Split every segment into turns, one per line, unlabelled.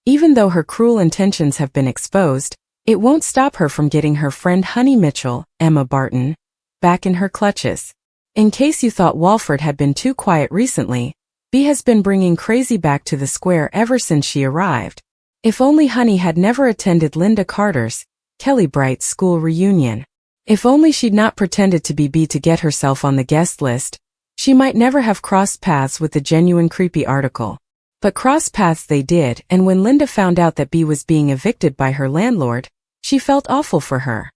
Even though her cruel intentions have been exposed, it won't stop her from getting her friend Honey Mitchell, Emma Barton, back in her clutches. In case you thought Walford had been too quiet recently, Bea has been bringing Crazy back to the square ever since she arrived. If only Honey had never attended Linda Carter's, Kelly Bright's school reunion. If only she'd not pretended to be Bea to get herself on the guest list, she might never have crossed paths with the genuine creepy article. But cross paths they did, and when Linda found out that Bea was being evicted by her landlord, she felt awful for her.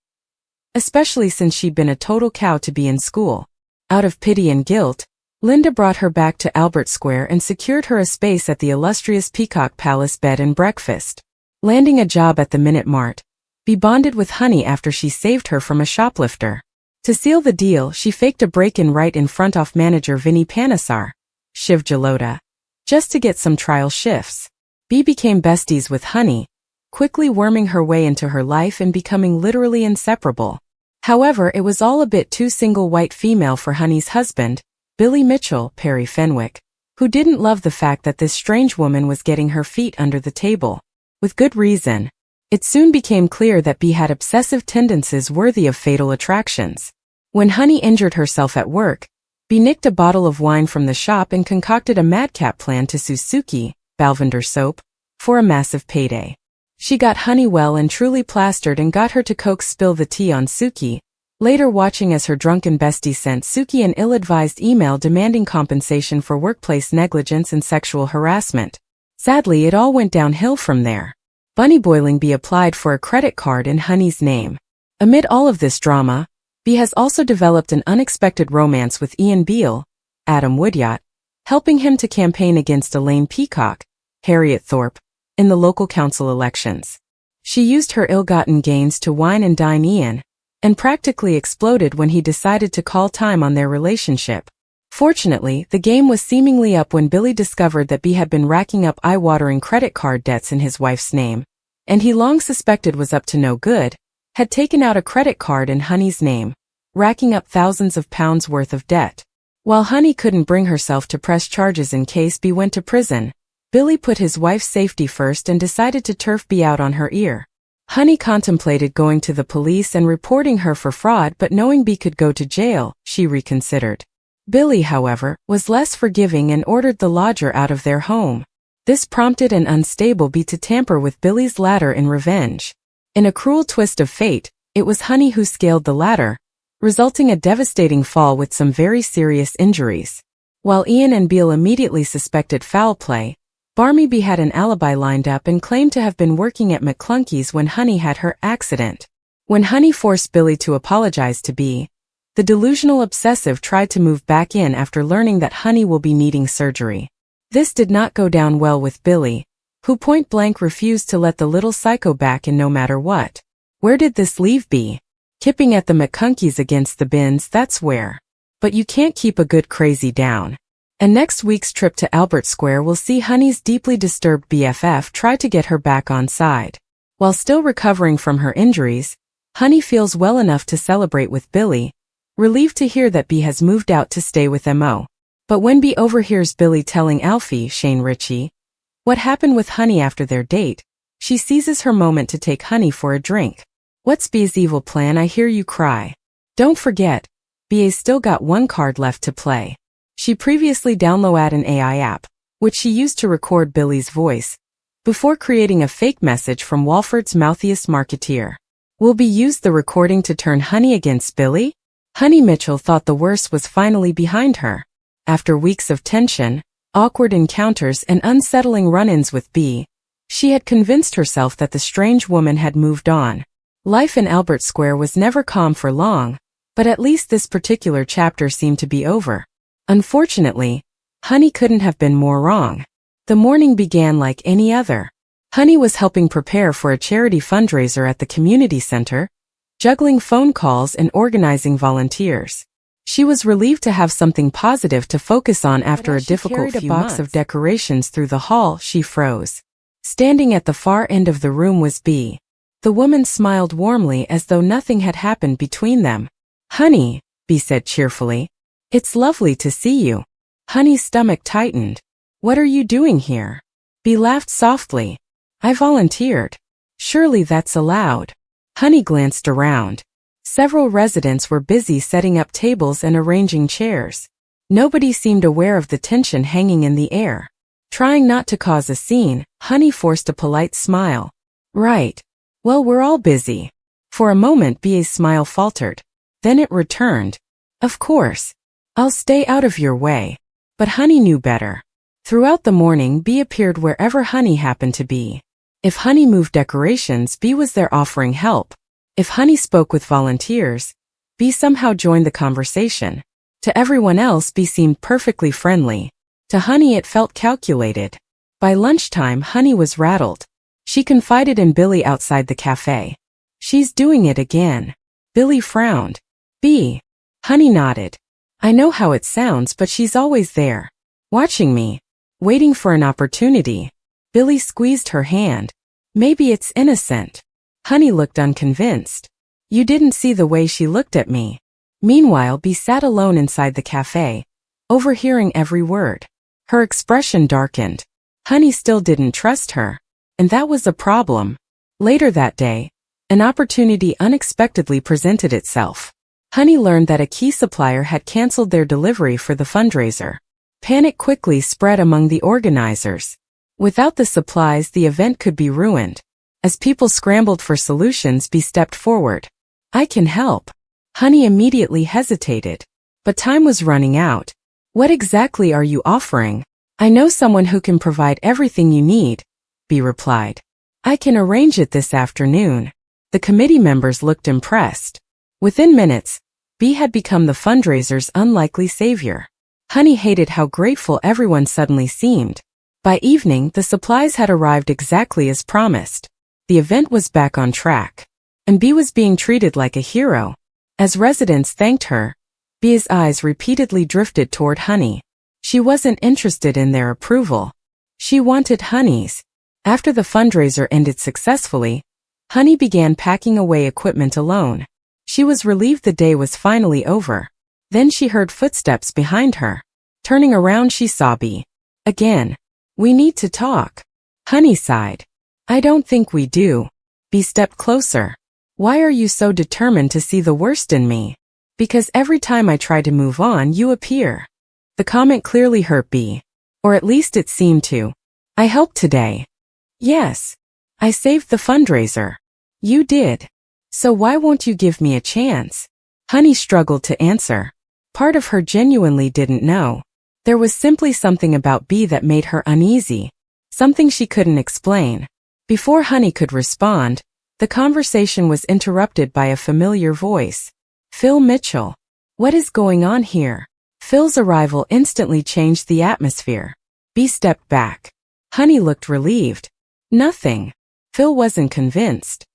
Especially since she'd been a total cow to be in school. Out of pity and guilt, Linda brought her back to Albert Square and secured her a space at the illustrious Peacock Palace bed and breakfast. Landing a job at the Minute Mart, Bea bonded with Honey after she saved her from a shoplifter. To seal the deal, she faked a break-in right in front of manager Vinnie Panesar, Shiv Jalota, just to get some trial shifts. Bea became besties with Honey, quickly worming her way into her life and becoming literally inseparable. However, it was all a bit too single white female for Honey's husband, Billy Mitchell, Perry Fenwick, who didn't love the fact that this strange woman was getting her feet under the table. With good reason. It soon became clear that Bea had obsessive tendencies worthy of fatal attractions. When Honey injured herself at work, Bea nicked a bottle of wine from the shop and concocted a madcap plan to sue Suki, Balvinder Soap, for a massive payday. She got Honey well and truly plastered and got her to coax spill the tea on Suki, later watching as her drunken bestie sent Suki an ill-advised email demanding compensation for workplace negligence and sexual harassment. Sadly, it all went downhill from there. Bunny Boiling Bea applied for a credit card in Honey's name. Amid all of this drama, Bea has also developed an unexpected romance with Ian Beale, Adam Woodyard, helping him to campaign against Elaine Peacock, Harriet Thorpe, in the local council elections. She used her ill-gotten gains to wine and dine Ian, and practically exploded when he decided to call time on their relationship. Fortunately, the game was seemingly up when Billy discovered that Bea had been racking up eye-watering credit card debts in his wife's name, and he long suspected was up to no good, had taken out a credit card in Honey's name, racking up thousands of pounds worth of debt. While Honey couldn't bring herself to press charges in case Bea went to prison, Billy put his wife's safety first and decided to turf Bea out on her ear. Honey contemplated going to the police and reporting her for fraud, but knowing Bea could go to jail, she reconsidered. Billy, however, was less forgiving and ordered the lodger out of their home. This prompted an unstable Bea to tamper with Billy's ladder in revenge. In a cruel twist of fate, it was Honey who scaled the ladder, resulting a devastating fall with some very serious injuries. While Ian and Beale immediately suspected foul play, Barmy Bea had an alibi lined up and claimed to have been working at McClunky's when Honey had her accident. When Honey forced Billy to apologize to Bea, the delusional obsessive tried to move back in after learning that Honey will be needing surgery. This did not go down well with Billy, who point-blank refused to let the little psycho back in no matter what. Where did this leave Bea? Kipping at the McCunkies against the Bins, that's where. But you can't keep a good crazy down. And next week's trip to Albert Square will see Honey's deeply disturbed BFF try to get her back on side. While still recovering from her injuries, Honey feels well enough to celebrate with Billy, relieved to hear that Bea has moved out to stay with Mo. But when Bea overhears Billy telling Alfie, Shane Ritchie, what happened with Honey after their date, she seizes her moment to take Honey for a drink. What's Bea's evil plan, I hear you cry? Don't forget, Bea's still got one card left to play. She previously downloaded an AI app, which she used to record Billy's voice, before creating a fake message from Walford's mouthiest marketeer. Will Bea use the recording to turn Honey against Billy? Honey Mitchell thought the worst was finally behind her. After weeks of tension, awkward encounters and unsettling run-ins with Bea, she had convinced herself that the strange woman had moved on. Life in Albert Square was never calm for long, but at least this particular chapter seemed to be over. Unfortunately, Honey couldn't have been more wrong. The morning began like any other. Honey was helping prepare for a charity fundraiser at the community center, juggling phone calls and organizing volunteers. She was relieved to have something positive to focus on after a difficult few months. Box of decorations through the hall, she froze. Standing at the far end of the room was Bea. The woman smiled warmly as though nothing had happened between them. Honey, Bea said cheerfully. It's lovely to see you. Honey's stomach tightened. What are you doing here? Bea laughed softly. I volunteered. Surely that's allowed. Honey glanced around. Several residents were busy setting up tables and arranging chairs. Nobody seemed aware of the tension hanging in the air. Trying not to cause a scene, Honey forced a polite smile. Right. Well, we're all busy. For a moment Bea's smile faltered. Then it returned. Of course. I'll stay out of your way. But Honey knew better. Throughout the morning, Bea appeared wherever Honey happened to be. If Honey moved decorations, Bea was there offering help. If Honey spoke with volunteers, Bea somehow joined the conversation. To everyone else, Bea seemed perfectly friendly. To Honey, it felt calculated. By lunchtime, Honey was rattled. She confided in Billy outside the cafe. She's doing it again. Billy frowned. Bea. Honey nodded. I know how it sounds, but she's always there. Watching me. Waiting for an opportunity. Billy squeezed her hand. Maybe it's innocent. Honey looked unconvinced. You didn't see the way she looked at me. Meanwhile, Bea sat alone inside the cafe, overhearing every word. Her expression darkened. Honey still didn't trust her. And that was a problem. Later that day, an opportunity unexpectedly presented itself. Honey learned that a key supplier had canceled their delivery for the fundraiser. Panic quickly spread among the organizers. Without the supplies, the event could be ruined. As people scrambled for solutions, Bea stepped forward. I can help. Honey immediately hesitated. But time was running out. What exactly are you offering? I know someone who can provide everything you need, Bea replied. I can arrange it this afternoon. The committee members looked impressed. Within minutes, Bea had become the fundraiser's unlikely savior. Honey hated how grateful everyone suddenly seemed. By evening, the supplies had arrived exactly as promised. The event was back on track. And Bea was being treated like a hero. As residents thanked her, Bea's eyes repeatedly drifted toward Honey. She wasn't interested in their approval. She wanted Honey's. After the fundraiser ended successfully, Honey began packing away equipment alone. She was relieved the day was finally over. Then she heard footsteps behind her. Turning around, she saw Bea. Again. We need to talk. Honey sighed. I don't think we do. Bea stepped closer. Why are you so determined to see the worst in me? Because every time I try to move on, you appear. The comment clearly hurt Bea. Or at least it seemed to. I helped today. Yes. I saved the fundraiser. You did. So why won't you give me a chance? Honey struggled to answer. Part of her genuinely didn't know. There was simply something about Bea that made her uneasy. Something she couldn't explain. Before Honey could respond, the conversation was interrupted by a familiar voice. Phil Mitchell. What is going on here? Phil's arrival instantly changed the atmosphere. Bea stepped back. Honey looked relieved. Nothing. Phil wasn't convinced.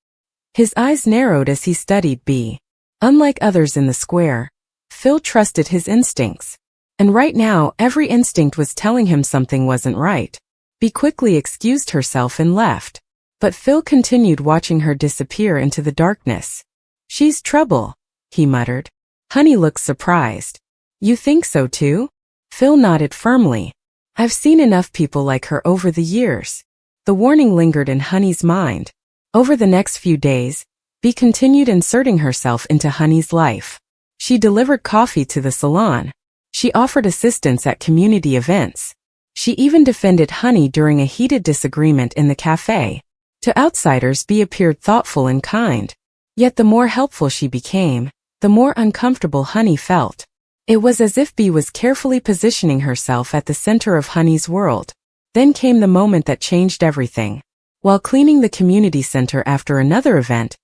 His eyes narrowed as he studied Bea. Unlike others in the square, Phil trusted his instincts. And right now, every instinct was telling him something wasn't right. Bea quickly excused herself and left. But Phil continued watching her disappear into the darkness. She's trouble, he muttered. Honey looked surprised. You think so too? Phil nodded firmly. I've seen enough people like her over the years. The warning lingered in Honey's mind. Over the next few days, Bea continued inserting herself into Honey's life. She delivered coffee to the salon. She offered assistance at community events. She even defended Honey during a heated disagreement in the cafe. To outsiders, Bea appeared thoughtful and kind. Yet the more helpful she became, the more uncomfortable Honey felt. It was as if Bea was carefully positioning herself at the center of Honey's world. Then came the moment that changed everything. While cleaning the community center after another event,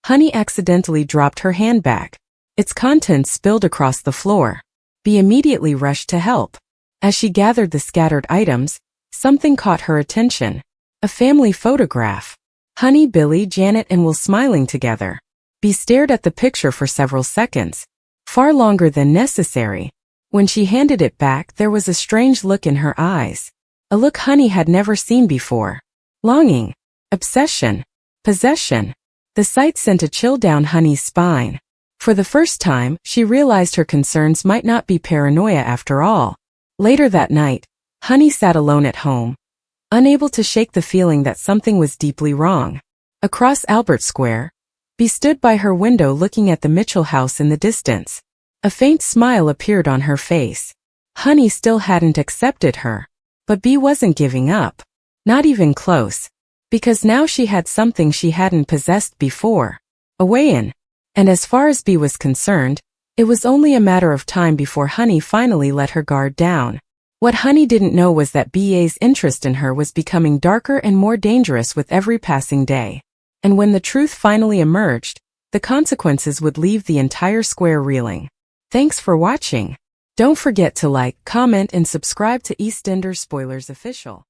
Honey accidentally dropped her handbag. Its contents spilled across the floor. Bea immediately rushed to help. As she gathered the scattered items, something caught her attention. A family photograph. Honey, Billy, Janet, and Will smiling together. Bea stared at the picture for several seconds. Far longer than necessary. When she handed it back, there was a strange look in her eyes. A look Honey had never seen before. Longing. Obsession. Possession. The sight sent a chill down Honey's spine. For the first time, she realized her concerns might not be paranoia after all. Later that night, Honey sat alone at home. unable to shake the feeling that something was deeply wrong. Across Albert Square, Bea stood by her window looking at the Mitchell house in the distance. A faint smile appeared on her face. Honey still hadn't accepted her. But Bea wasn't giving up. Not even close. Because now she had something she hadn't possessed before. A weigh-in. And as far as Bea was concerned, it was only a matter of time before Honey finally let her guard down. What Honey didn't know was that Ba's interest in her was becoming darker and more dangerous with every passing day. And when the truth finally emerged, the consequences would leave the entire square reeling. Thanks for watching. Don't forget to like, comment, and subscribe to EastEnders Spoilers Official.